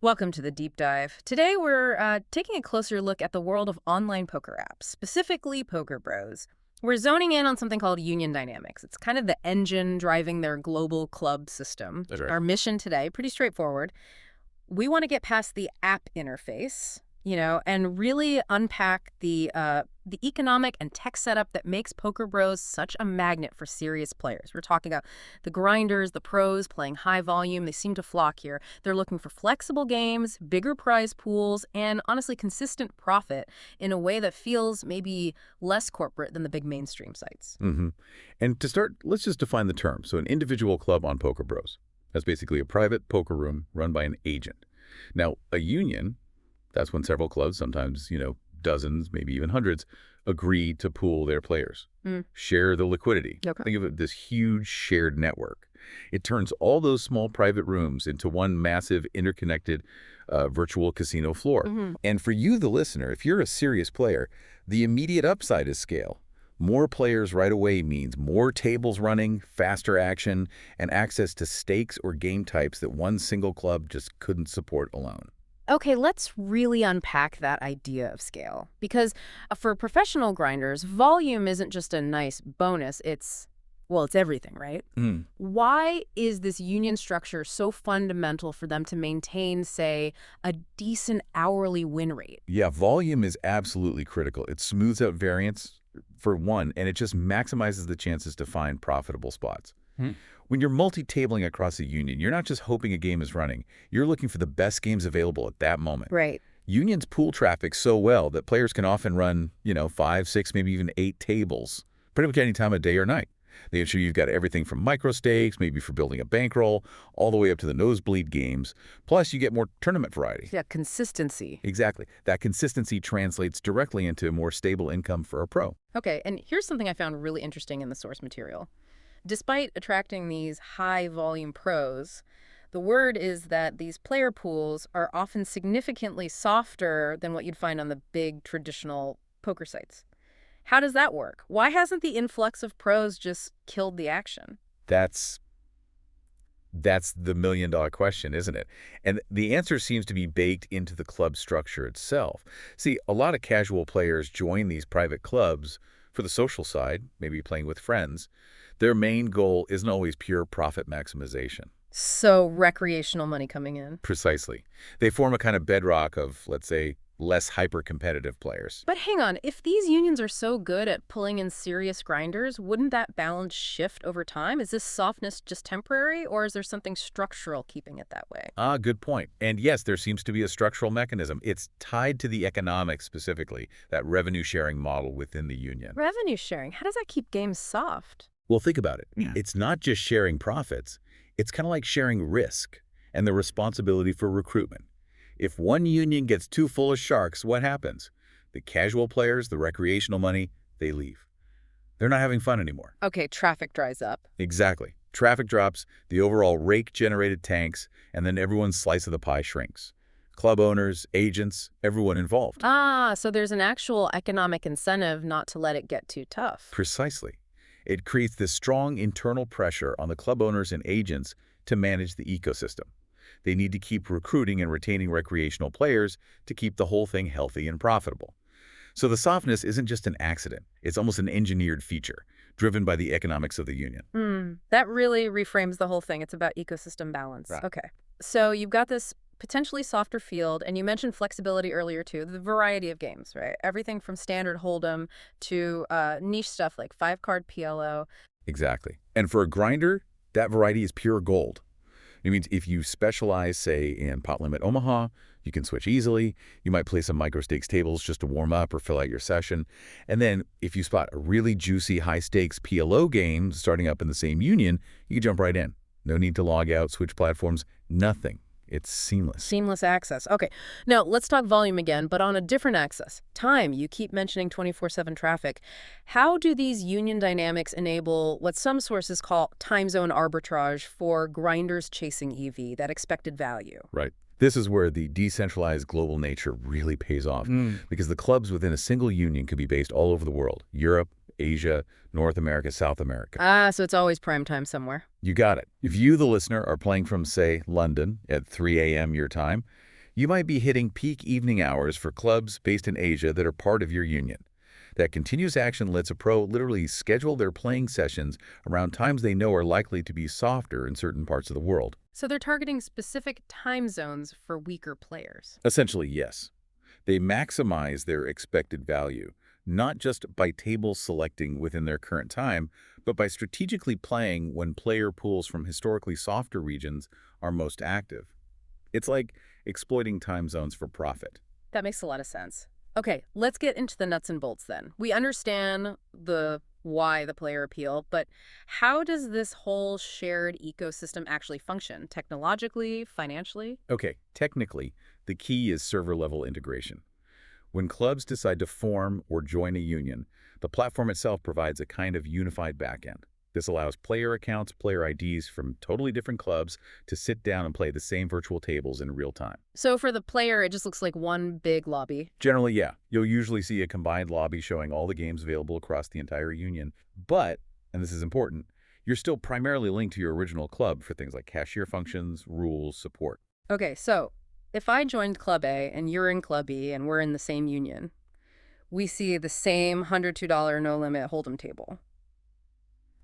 Welcome to the deep dive. Today we're taking a closer look at the world of online poker apps, specifically PokerBros. We're zoning in on something called Union Dynamics. It's kind of the engine driving their global club system. That's right. Our mission today, pretty straightforward. We want to get past the app interface, and really unpack the economic and tech setup that makes PokerBros such a magnet for serious players. We're talking about the grinders, the pros playing high volume. They seem to flock here. They're looking for flexible games, bigger prize pools, and honestly consistent profit in a way that feels maybe less corporate than the big mainstream sites. And to start, let's just define the term. So an individual club on PokerBros. That's basically a private poker room run by an agent. Now, a union, that's when several clubs, sometimes, dozens, maybe even hundreds, agree to pool their players, share the liquidity. Okay. Think of it this huge shared network. It turns all those small private rooms into one massive interconnected virtual casino floor. And for you, the listener, if you're a serious player, the immediate upside is scale. More players right away means more tables running, faster action, and access to stakes or game types that one single club just couldn't support alone. Okay, let's really unpack that idea of scale. Because for professional grinders, volume isn't just a nice bonus, it's everything, right? Why is this union structure so fundamental for them to maintain, say, a decent hourly win rate? Yeah, volume is absolutely critical. It smooths out variance, for one, and it just maximizes the chances to find profitable spots. When you're multi-tabling across a union, you're not just hoping a game is running. You're looking for the best games available at that moment. Right. Unions pool traffic so well that players can often run, 5, 6, maybe even 8 tables, pretty much any time of day or night. They ensure you've got everything from micro stakes, maybe for building a bankroll, all the way up to the nosebleed games. Plus, you get more tournament variety. Yeah, consistency. Exactly. That consistency translates directly into more stable income for a pro. Okay, and here's something I found really interesting in the source material. Despite attracting these high-volume pros, the word is that these player pools are often significantly softer than what you'd find on the big traditional poker sites. How does that work? Why hasn't the influx of pros just killed the action? That's the million-dollar question, isn't it? And the answer seems to be baked into the club structure itself. See, a lot of casual players join these private clubs for the social side, maybe playing with friends. Their main goal isn't always pure profit maximization. So recreational money coming in. Precisely. They form a kind of bedrock of, let's say, less hyper-competitive players. But hang on, if these unions are so good at pulling in serious grinders, wouldn't that balance shift over time? Is this softness just temporary, or is there something structural keeping it that way? Good point. And yes, there seems to be a structural mechanism. It's tied to the economics specifically, that revenue-sharing model within the union. Revenue sharing, how does that keep games soft? Well, think about it. It's not just sharing profits. It's kind of like sharing risk and the responsibility for recruitment. If one union gets too full of sharks, what happens? The casual players, the recreational money, they leave. They're not having fun anymore. Okay, traffic dries up. Exactly. Traffic drops, the overall rake-generated tanks, and then everyone's slice of the pie shrinks. Club owners, agents, everyone involved. So there's an actual economic incentive not to let it get too tough. Precisely. It creates this strong internal pressure on the club owners and agents to manage the ecosystem. They need to keep recruiting and retaining recreational players to keep the whole thing healthy and profitable. So the softness isn't just an accident. It's almost an engineered feature, driven by the economics of the union. That really reframes the whole thing. It's about ecosystem balance. Right. Okay. So you've got this potentially softer field, and you mentioned flexibility earlier too, the variety of games, right? Everything from standard hold'em to niche stuff like 5-card PLO. Exactly. And for a grinder, that variety is pure gold. It means if you specialize, say, in pot limit Omaha, you can switch easily. You might play some micro-stakes tables just to warm up or fill out your session. And then if you spot a really juicy high-stakes PLO game starting up in the same union, you can jump right in. No need to log out, switch platforms, nothing. It's seamless. Seamless access. Okay. Now, let's talk volume again, but on a different axis. Time. You keep mentioning 24/7 traffic. How do these union dynamics enable what some sources call time zone arbitrage for grinders chasing EV, that expected value? Right. This is where the decentralized global nature really pays off, because the clubs within a single union could be based all over the world, Europe, Asia, North America, South America. So it's always prime time somewhere. You got it. If you, the listener, are playing from, say, London at 3 a.m. your time, You might be hitting peak evening hours for clubs based in Asia that are part of your union. That continuous action lets a pro literally schedule their playing sessions around times they know are likely to be softer in certain parts of the world. So they're targeting specific time zones for weaker players. Essentially, yes. They maximize their expected value, not just by table selecting within their current time, but by strategically playing when player pools from historically softer regions are most active. It's like exploiting time zones for profit. That makes a lot of sense. Okay, let's get into the nuts and bolts then. We understand the why the player appeal, but how does this whole shared ecosystem actually function? Technologically, financially? Okay, technically, the key is server-level integration. When clubs decide to form or join a union, the platform itself provides a kind of unified backend. This allows player accounts, player IDs from totally different clubs to sit down and play the same virtual tables in real time. So for the player, it just looks like one big lobby. Generally, yeah. You'll usually see a combined lobby showing all the games available across the entire union. But, and this is important, you're still primarily linked to your original club for things like cashier functions, rules, support. Okay, so if I joined Club A and you're in Club B and we're in the same union, we see the same $102 no-limit hold'em table.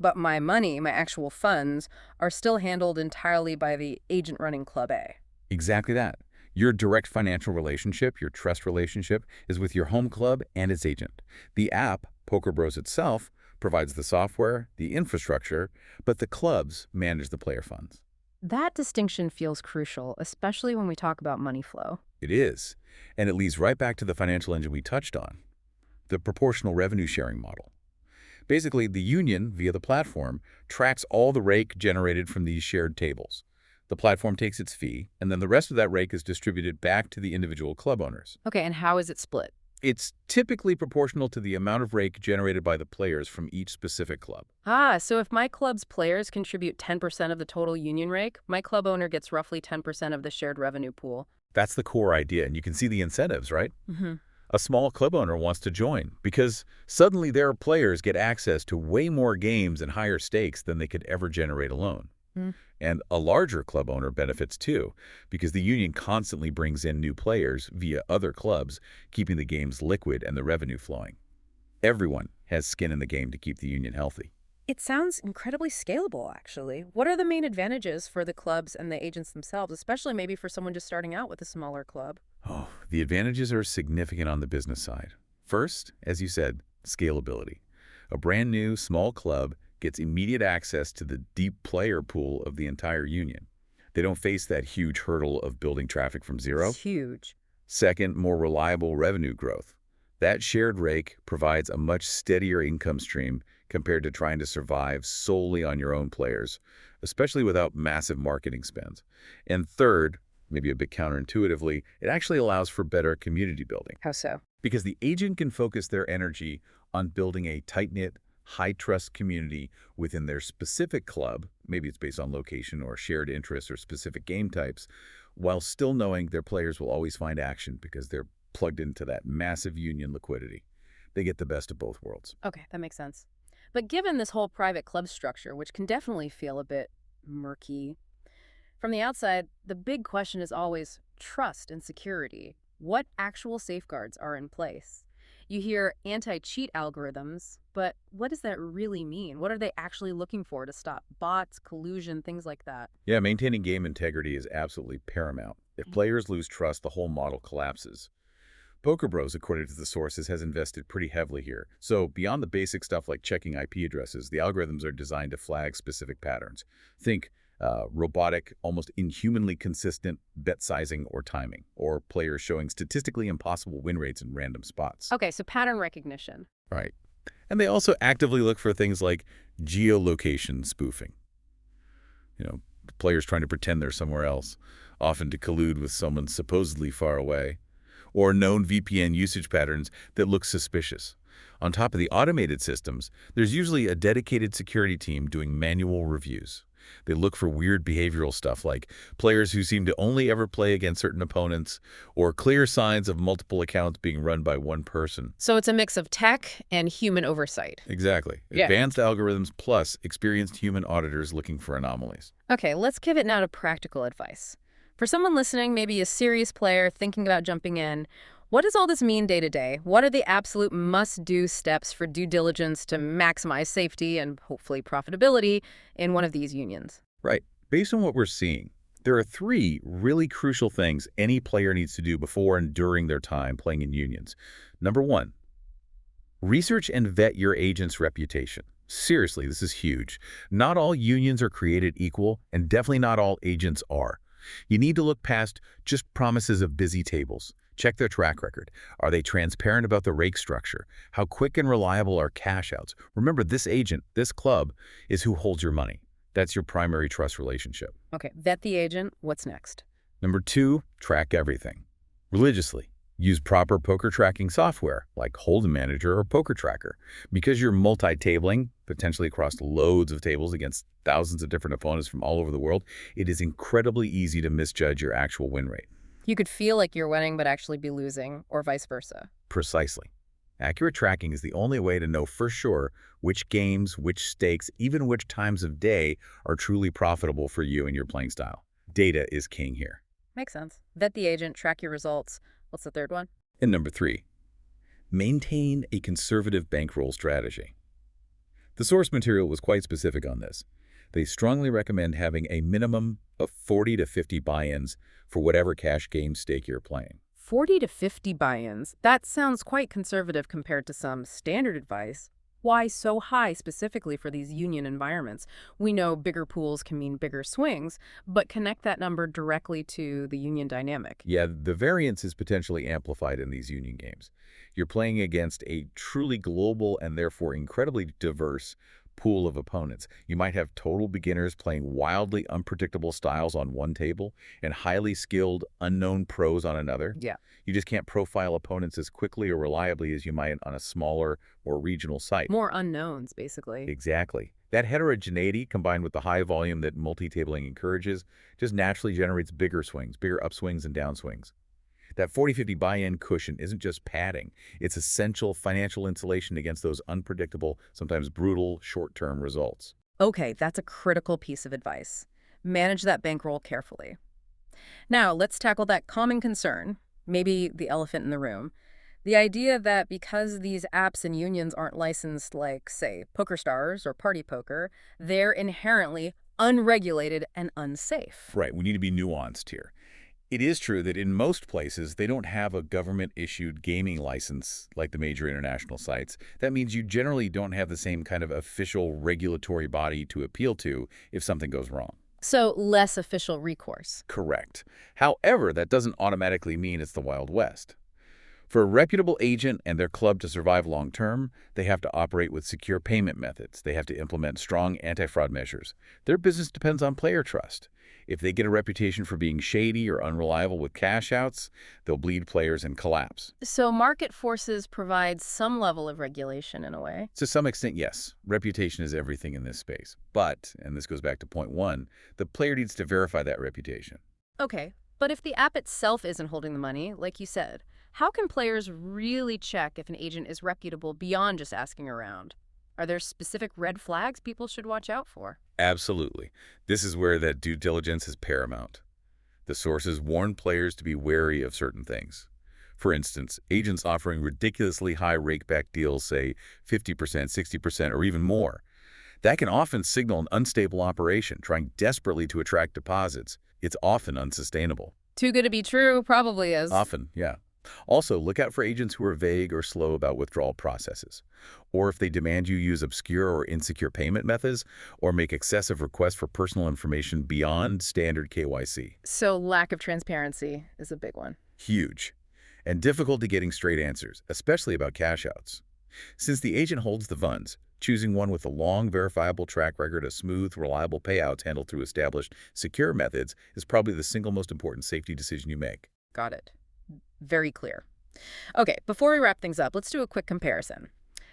But my money, my actual funds, are still handled entirely by the agent running Club A. Exactly that. Your direct financial relationship, your trust relationship, is with your home club and its agent. The app, PokerBros itself, provides the software, the infrastructure, but the clubs manage the player funds. That distinction feels crucial, especially when we talk about money flow. It is, and it leads right back to the financial engine we touched on, the proportional revenue sharing model. Basically, the union, via the platform, tracks all the rake generated from these shared tables. The platform takes its fee, and then the rest of that rake is distributed back to the individual club owners. Okay, and how is it split? It's typically proportional to the amount of rake generated by the players from each specific club. So if my club's players contribute 10% of the total union rake, my club owner gets roughly 10% of the shared revenue pool. That's the core idea, and you can see the incentives, right? Mm-hmm. A small club owner wants to join because suddenly their players get access to way more games and higher stakes than they could ever generate alone. And a larger club owner benefits too, because the union constantly brings in new players via other clubs, keeping the games liquid and the revenue flowing. Everyone has skin in the game to keep the union healthy. It sounds incredibly scalable, actually. What are the main advantages for the clubs and the agents themselves, especially maybe for someone just starting out with a smaller club? Oh, the advantages are significant on the business side. First, as you said, scalability. A brand new small club gets immediate access to the deep player pool of the entire union. They don't face that huge hurdle of building traffic from zero. It's huge. Second, more reliable revenue growth. That shared rake provides a much steadier income stream compared to trying to survive solely on your own players, especially without massive marketing spends. And third, maybe a bit counterintuitively, it actually allows for better community building. How so? Because the agent can focus their energy on building a tight-knit, high-trust community within their specific club, maybe it's based on location or shared interests or specific game types, while still knowing their players will always find action because they're plugged into that massive union liquidity. They get the best of both worlds. Okay, that makes sense. But given this whole private club structure, which can definitely feel a bit murky, from the outside, the big question is always trust and security. What actual safeguards are in place? You hear anti-cheat algorithms, but what does that really mean? What are they actually looking for to stop bots, collusion, things like that? Yeah, maintaining game integrity is absolutely paramount. If players lose trust, the whole model collapses. PokerBros, according to the sources, has invested pretty heavily here. So beyond the basic stuff like checking IP addresses, the algorithms are designed to flag specific patterns. Think robotic, almost inhumanly consistent bet sizing or timing, or players showing statistically impossible win rates in random spots. Okay, so pattern recognition. Right. And they also actively look for things like geolocation spoofing. Players trying to pretend they're somewhere else, often to collude with someone supposedly far away, or known VPN usage patterns that look suspicious. On top of the automated systems, there's usually a dedicated security team doing manual reviews. They look for weird behavioral stuff like players who seem to only ever play against certain opponents, or clear signs of multiple accounts being run by one person. So it's a mix of tech and human oversight. Exactly. Yeah. Advanced algorithms plus experienced human auditors looking for anomalies. Okay, let's pivot now to practical advice. For someone listening, maybe a serious player thinking about jumping in, what does all this mean day to day? What are the absolute must-do steps for due diligence to maximize safety and hopefully profitability in one of these unions? Right. Based on what we're seeing, there are three really crucial things any player needs to do before and during their time playing in unions. Number one, research and vet your agent's reputation. Seriously, this is huge. Not all unions are created equal, and definitely not all agents are. You need to look past just promises of busy tables. Check their track record. Are they transparent about the rake structure? How quick and reliable are cash outs? Remember, this agent, this club, is who holds your money. That's your primary trust relationship. Okay, vet the agent. What's next? Number two, track everything. Religiously. Use proper poker tracking software like Hold'em Manager or Poker Tracker. Because you're multi-tabling, potentially across loads of tables against thousands of different opponents from all over the world, it is incredibly easy to misjudge your actual win rate. You could feel like you're winning but actually be losing, or vice versa. Precisely. Accurate tracking is the only way to know for sure which games, which stakes, even which times of day are truly profitable for you and your playing style. Data is king here. Makes sense. Vet the agent, track your results. What's the third one? And number three, maintain a conservative bankroll strategy. The source material was quite specific on this. They strongly recommend having a minimum of 40 to 50 buy-ins for whatever cash game stake you're playing. 40 to 50 buy-ins. That sounds quite conservative compared to some standard advice. Why so high specifically for these union environments? We know bigger pools can mean bigger swings, but connect that number directly to the union dynamic. Yeah, the variance is potentially amplified in these union games. You're playing against a truly global and therefore incredibly diverse pool of opponents. You might have total beginners playing wildly unpredictable styles on one table and highly skilled, unknown pros on another. Yeah. You just can't profile opponents as quickly or reliably as you might on a smaller or regional site. More unknowns, basically. Exactly. That heterogeneity, combined with the high volume that multi-tabling encourages, just naturally generates bigger swings, bigger upswings and downswings. That 40-50 buy-in cushion isn't just padding. It's essential financial insulation against those unpredictable, sometimes brutal, short-term results. Okay, that's a critical piece of advice. Manage that bankroll carefully. Now, let's tackle that common concern, maybe the elephant in the room. The idea that because these apps and unions aren't licensed like, say, PokerStars or Party Poker, they're inherently unregulated and unsafe. Right, we need to be nuanced here. It is true that in most places, they don't have a government-issued gaming license like the major international sites. That means you generally don't have the same kind of official regulatory body to appeal to if something goes wrong. So less official recourse. Correct. However, that doesn't automatically mean it's the Wild West. For a reputable agent and their club to survive long-term, they have to operate with secure payment methods. They have to implement strong anti-fraud measures. Their business depends on player trust. If they get a reputation for being shady or unreliable with cash outs, they'll bleed players and collapse. So market forces provide some level of regulation in a way. To some extent, yes. Reputation is everything in this space. But, and this goes back to point one, the player needs to verify that reputation. Okay, but if the app itself isn't holding the money, like you said, how can players really check if an agent is reputable beyond just asking around? Are there specific red flags people should watch out for? Absolutely. This is where that due diligence is paramount. The sources warn players to be wary of certain things. For instance, agents offering ridiculously high rakeback deals, say 50%, 60%, or even more. That can often signal an unstable operation trying desperately to attract deposits. It's often unsustainable. Too good to be true, probably is. Often, yeah. Also, look out for agents who are vague or slow about withdrawal processes, or if they demand you use obscure or insecure payment methods, or make excessive requests for personal information beyond standard KYC. So lack of transparency is a big one. Huge. And difficulty getting straight answers, especially about cash outs. Since the agent holds the funds, choosing one with a long, verifiable track record of smooth, reliable payouts handled through established, secure methods is probably the single most important safety decision you make. Got it. Very clear. Okay, before we wrap things up, let's do a quick comparison.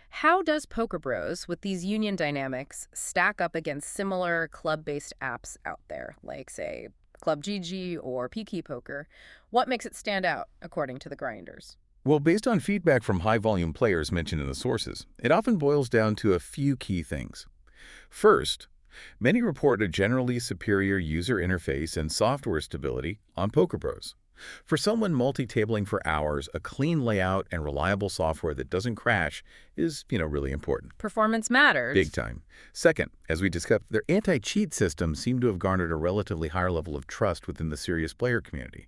How does PokerBros, with these union dynamics, stack up against similar club-based apps out there, like, say, ClubGG or PK Poker? What makes it stand out, according to the grinders? Well, based on feedback from high-volume players mentioned in the sources, it often boils down to a few key things. First, Many report a generally superior user interface and software stability on PokerBros. For someone multi-tabling for hours, a clean layout and reliable software that doesn't crash is, really important. Performance Big matters. time. Second, as we discussed, their anti-cheat systems seem to have garnered a relatively higher level of trust within the serious player community.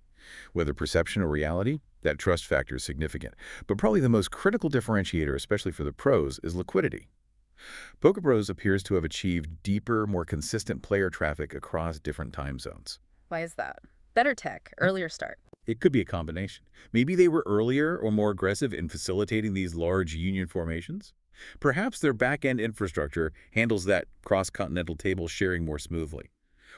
Whether perception or reality, that trust factor is significant. But probably the most critical differentiator, especially for the pros, is liquidity. PokerBros appears to have achieved deeper, more consistent player traffic across different time zones. Why is that? Better tech, earlier start. It could be a combination. Maybe they were earlier or more aggressive in facilitating these large union formations. Perhaps their back-end infrastructure handles that cross-continental table sharing more smoothly.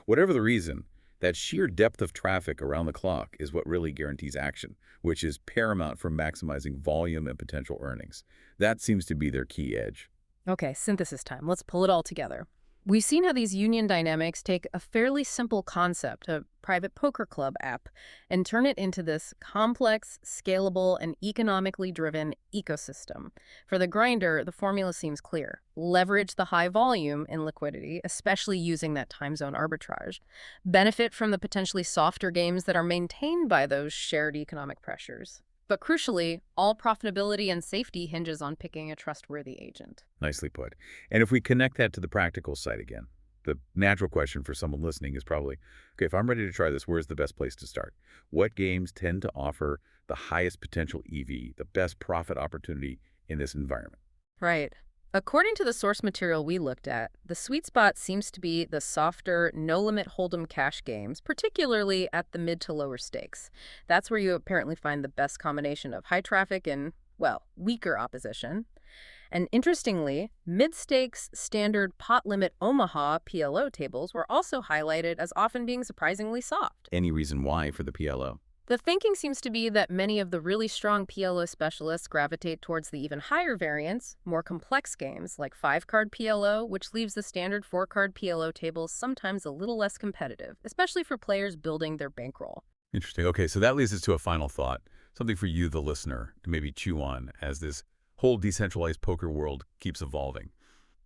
Whatever the reason, that sheer depth of traffic around the clock is what really guarantees action, which is paramount for maximizing volume and potential earnings. That seems to be their key edge. Okay, synthesis time. Let's pull it all together. We've seen how these union dynamics take a fairly simple concept, a private poker club app, and turn it into this complex, scalable, and economically driven ecosystem. For the grinder, the formula seems clear. Leverage the high volume and liquidity, especially using that time zone arbitrage. Benefit from the potentially softer games that are maintained by those shared economic pressures. But crucially, all profitability and safety hinges on picking a trustworthy agent. Nicely put. And if we connect that to the practical side again, the natural question for someone listening is probably, okay, if I'm ready to try this, where's the best place to start? What games tend to offer the highest potential EV, the best profit opportunity in this environment? Right. According to the source material we looked at, the sweet spot seems to be the softer, no-limit hold'em cash games, particularly at the mid to lower stakes. That's where you apparently find the best combination of high traffic and, well, weaker opposition. And interestingly, mid-stakes standard pot limit Omaha PLO tables were also highlighted as often being surprisingly soft. Any reason why for the PLO? The thinking seems to be that many of the really strong PLO specialists gravitate towards the even higher variants, more complex games like 5-card PLO, which leaves the standard 4-card PLO tables sometimes a little less competitive, especially for players building their bankroll. Interesting. Okay, so that leads us to a final thought, something for you, the listener, to maybe chew on as this whole decentralized poker world keeps evolving.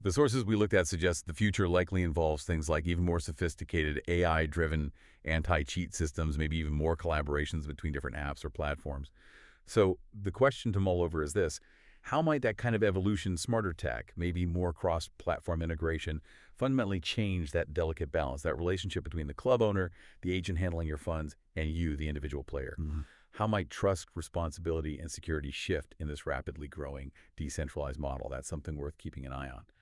The sources we looked at suggest the future likely involves things like even more sophisticated AI-driven anti-cheat systems, maybe even more collaborations between different apps or platforms. So the question to mull over is this: how might that kind of evolution, smarter tech, maybe more cross-platform integration, fundamentally change that delicate balance, that relationship between the club owner, the agent handling your funds, and you, the individual player? How might trust, responsibility, and security shift in this rapidly growing decentralized model? That's something worth keeping an eye on.